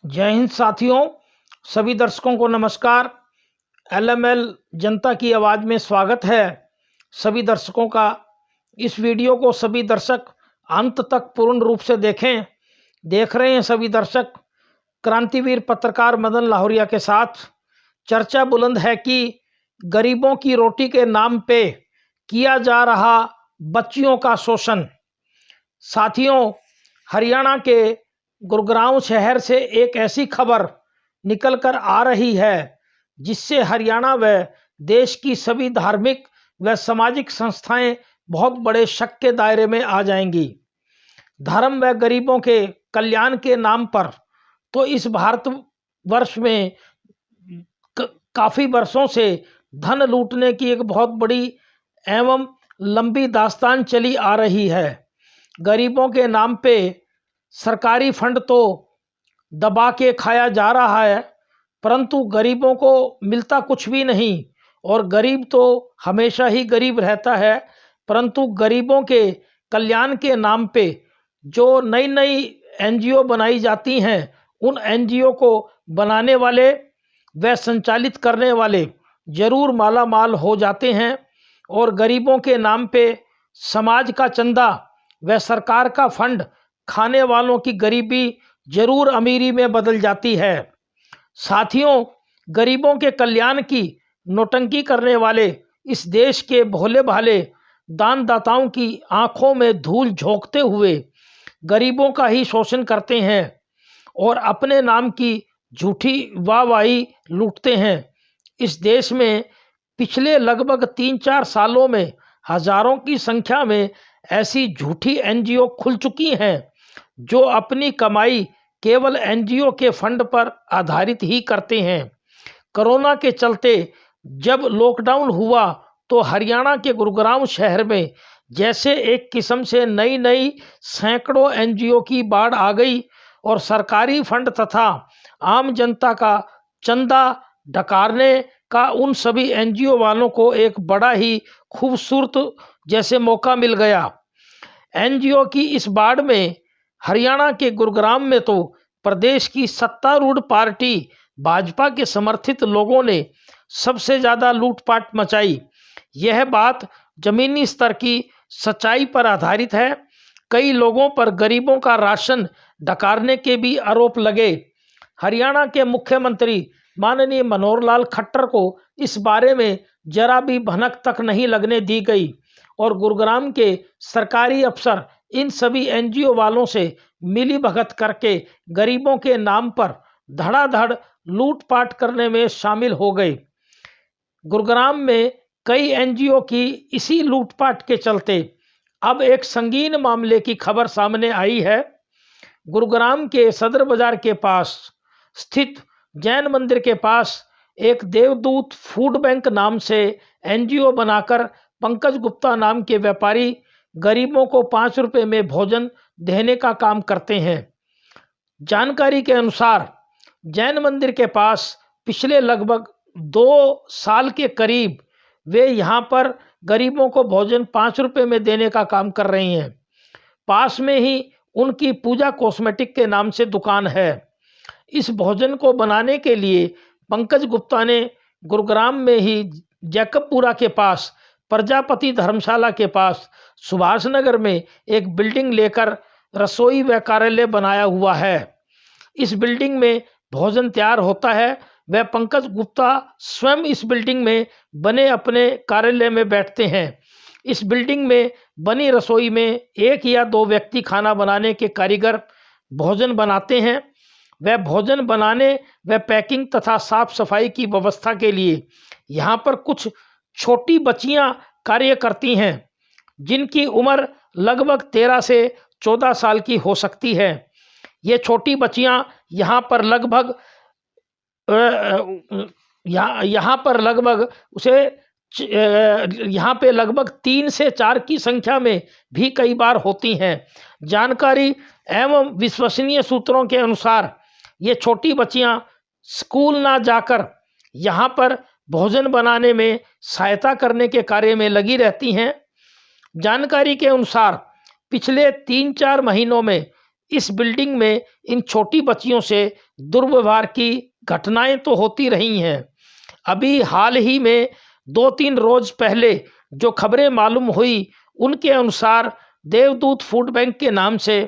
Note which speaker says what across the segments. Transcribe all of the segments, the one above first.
Speaker 1: जय हिंद साथियों, सभी दर्शकों को नमस्कार। एलएमएल जनता की आवाज़ में स्वागत है सभी दर्शकों का। इस वीडियो को सभी दर्शक अंत तक पूर्ण रूप से देखें। देख रहे हैं सभी दर्शक, क्रांतिवीर पत्रकार मदन लाहौरिया के साथ। चर्चा बुलंद है कि गरीबों की रोटी के नाम पे किया जा रहा बच्चियों का शोषण। साथियों, हरियाणा के गुरुग्राम शहर से एक ऐसी खबर निकल कर आ रही है जिससे हरियाणा व देश की सभी धार्मिक व सामाजिक संस्थाएं बहुत बड़े शक के दायरे में आ जाएंगी। धर्म व गरीबों के कल्याण के नाम पर तो इस भारतवर्ष में काफ़ी वर्षों से धन लूटने की एक बहुत बड़ी एवं लंबी दास्तान चली आ रही है। गरीबों के नाम पे सरकारी फंड तो दबा के खाया जा रहा है, परंतु गरीबों को मिलता कुछ भी नहीं। और गरीब तो हमेशा ही गरीब रहता है, परंतु गरीबों के कल्याण के नाम पे जो नई नई एनजीओ बनाई जाती हैं, उन एनजीओ को बनाने वाले व संचालित करने वाले जरूर माला माल हो जाते हैं। और गरीबों के नाम पे समाज का चंदा व सरकार का फंड खाने वालों की गरीबी जरूर अमीरी में बदल जाती है। साथियों, गरीबों के कल्याण की नौटंकी करने वाले इस देश के भोले भाले दानदाताओं की आंखों में धूल झोंकते हुए गरीबों का ही शोषण करते हैं और अपने नाम की झूठी वाहवाही लूटते हैं। इस देश में पिछले लगभग 3-4 सालों में हजारों की संख्या में ऐसी झूठी एनजीओ खुल चुकी हैं जो अपनी कमाई केवल एनजीओ के फंड पर आधारित ही करते हैं। कोरोना के चलते जब लॉकडाउन हुआ तो हरियाणा के गुरुग्राम शहर में जैसे एक किस्म से नई नई सैकड़ों एनजीओ की बाढ़ आ गई और सरकारी फंड तथा आम जनता का चंदा डकारने का उन सभी एनजीओ वालों को एक बड़ा ही खूबसूरत जैसे मौका मिल गया। एनजीओ की इस बाढ़ में हरियाणा के गुरुग्राम में तो प्रदेश की सत्तारूढ़ पार्टी भाजपा के समर्थित लोगों ने सबसे ज़्यादा लूटपाट मचाई। यह बात जमीनी स्तर की सच्चाई पर आधारित है। कई लोगों पर गरीबों का राशन डकारने के भी आरोप लगे। हरियाणा के मुख्यमंत्री माननीय मनोहर लाल खट्टर को इस बारे में जरा भी भनक तक नहीं लगने दी गई और गुरुग्राम के सरकारी अफसर इन सभी एनजीओ वालों से मिली भगत करके गरीबों के नाम पर धड़ाधड़ लूटपाट करने में शामिल हो गए। गुरुग्राम में कई एनजीओ की इसी लूटपाट के चलते अब एक संगीन मामले की खबर सामने आई है। गुरुग्राम के सदर बाजार के पास स्थित जैन मंदिर के पास एक देवदूत फूड बैंक नाम से एनजीओ बनाकर पंकज गुप्ता नाम के व्यापारी गरीबों को 5 रुपए में भोजन देने का काम करते हैं। जानकारी के अनुसार जैन मंदिर के पास पिछले लगभग 2 साल के करीब वे यहाँ पर गरीबों को भोजन 5 रुपए में देने का काम कर रही हैं। पास में ही उनकी पूजा कॉस्मेटिक के नाम से दुकान है। इस भोजन को बनाने के लिए पंकज गुप्ता ने गुरुग्राम में ही जैकबपुरा के पास प्रजापति धर्मशाला के पास सुभाष नगर में एक बिल्डिंग लेकर रसोई व कार्यालय बनाया हुआ है। इस बिल्डिंग में भोजन तैयार होता है। वह पंकज गुप्ता स्वयं इस बिल्डिंग में बने अपने कार्यालय में बैठते हैं। इस बिल्डिंग में बनी रसोई में 1 या 2 व्यक्ति खाना बनाने के कारीगर भोजन बनाते हैं। वह भोजन बनाने व पैकिंग तथा साफ सफाई की व्यवस्था के लिए यहाँ पर कुछ छोटी बच्चियाँ कार्य करती हैं जिनकी उम्र लगभग 13 से 14 साल की हो सकती है। ये छोटी बच्चियाँ यहाँ पर लगभग यहाँ पे लगभग 3 से 4 की संख्या में भी कई बार होती हैं। जानकारी एवं विश्वसनीय सूत्रों के अनुसार ये छोटी बच्चियां स्कूल ना जाकर यहाँ पर भोजन बनाने में सहायता करने के कार्य में लगी रहती हैं। जानकारी के अनुसार पिछले 3-4 महीनों में इस बिल्डिंग में इन छोटी बच्चियों से दुर्व्यवहार की घटनाएं तो होती रही हैं। अभी हाल ही में 2-3 रोज पहले जो खबरें मालूम हुई, उनके अनुसार देवदूत फूड बैंक के नाम से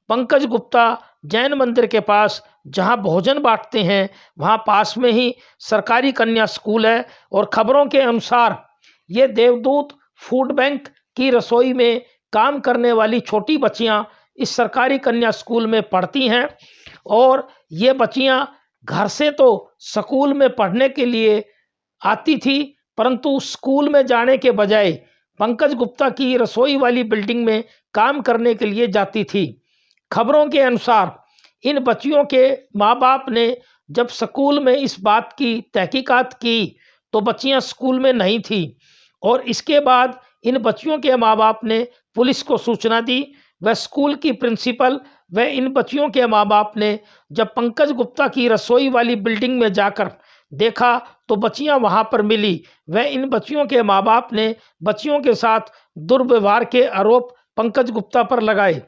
Speaker 1: पंकज गुप्ता जैन मंदिर के पास जहां भोजन बांटते हैं, वहां पास में ही सरकारी कन्या स्कूल है और खबरों के अनुसार ये देवदूत फूड बैंक की रसोई में काम करने वाली छोटी बच्चियां इस सरकारी कन्या स्कूल में पढ़ती हैं और ये बच्चियां घर से तो स्कूल में पढ़ने के लिए आती थी, परंतु स्कूल में जाने के बजाय पंकज गुप्ता की रसोई वाली बिल्डिंग में काम करने के लिए जाती थी। खबरों के अनुसार इन बच्चियों के माँ बाप ने जब स्कूल में इस बात की तहकीकात की तो बच्चियां स्कूल में नहीं थी और इसके बाद इन बच्चियों के माँ बाप ने पुलिस को सूचना दी। वह स्कूल की प्रिंसिपल व इन बच्चियों के माँ बाप ने जब पंकज गुप्ता की रसोई वाली बिल्डिंग में जाकर देखा तो बच्चियां वहां पर मिली। वह इन बच्चियों के माँ बाप ने बच्चियों के साथ दुर्व्यवहार के आरोप पंकज गुप्ता पर लगाए।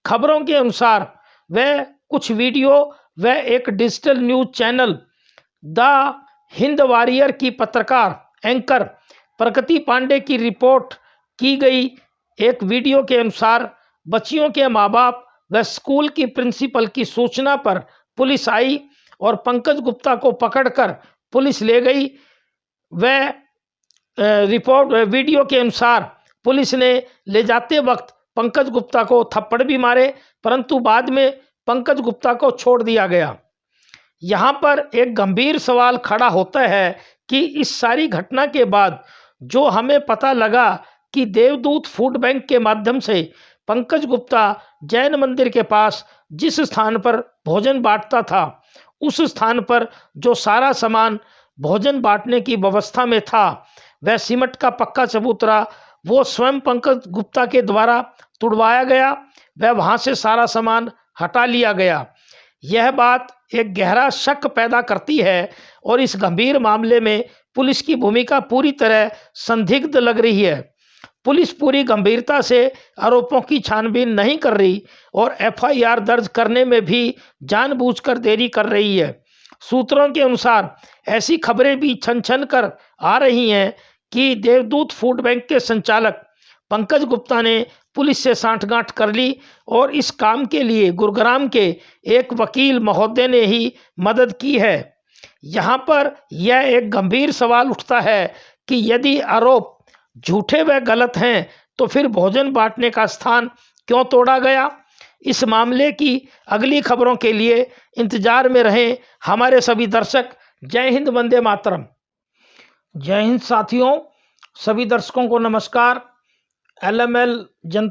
Speaker 1: खबरों के अनुसार वह कुछ वीडियो व एक digital news channel the Hind warrior की पत्रकार एंकर प्रगति पांडे की रिपोर्ट की गई एक वीडियो के अनुसार बच्चियों के माँ बाप व स्कूल की प्रिंसिपल की सूचना पर पुलिस आई और पंकज गुप्ता को पकड़कर पुलिस ले गई। वह रिपोर्ट वीडियो के अनुसार पुलिस ने ले जाते वक्त पंकज गुप्ता को थप्पड़ भी मारे, परंतु बाद में पंकज गुप्ता को छोड़ दिया गया। यहाँ पर एक गंभीर सवाल खड़ा होता है कि इस सारी घटना के बाद जो हमें पता लगा कि देवदूत फूड बैंक के माध्यम से पंकज गुप्ता जैन मंदिर के पास जिस स्थान पर भोजन बांटता था, उस स्थान पर जो सारा सामान भोजन बांटने की व्यवस्था में था, वह सीमेंट का पक्का चबूतरा वो स्वयं पंकज गुप्ता के द्वारा तुड़वाया गया। वह वहां से सारा सामान हटा लिया गया। यह बात एक गहरा शक पैदा करती है और इस गंभीर मामले में पुलिस की भूमिका पूरी तरह संदिग्ध लग रही है। पुलिस पूरी गंभीरता से आरोपों की छानबीन नहीं कर रही और एफआईआर दर्ज करने में भी जानबूझकर देरी कर रही है। सूत्रों के अनुसार ऐसी खबरें भी छन छन कर आ रही हैं कि देवदूत फूड बैंक के संचालक पंकज गुप्ता ने पुलिस से सांठगांठ कर ली और इस काम के लिए गुरुग्राम के एक वकील महोदय ने ही मदद की है। यहाँ पर यह एक गंभीर सवाल उठता है कि यदि आरोप झूठे व गलत हैं तो फिर भोजन बांटने का स्थान क्यों तोड़ा गया। इस मामले की अगली खबरों के लिए इंतजार में रहें हमारे सभी दर्शक। जय हिंद, वंदे मातरम। जय हिंद साथियों, सभी दर्शकों को नमस्कार। एलएमएल जनता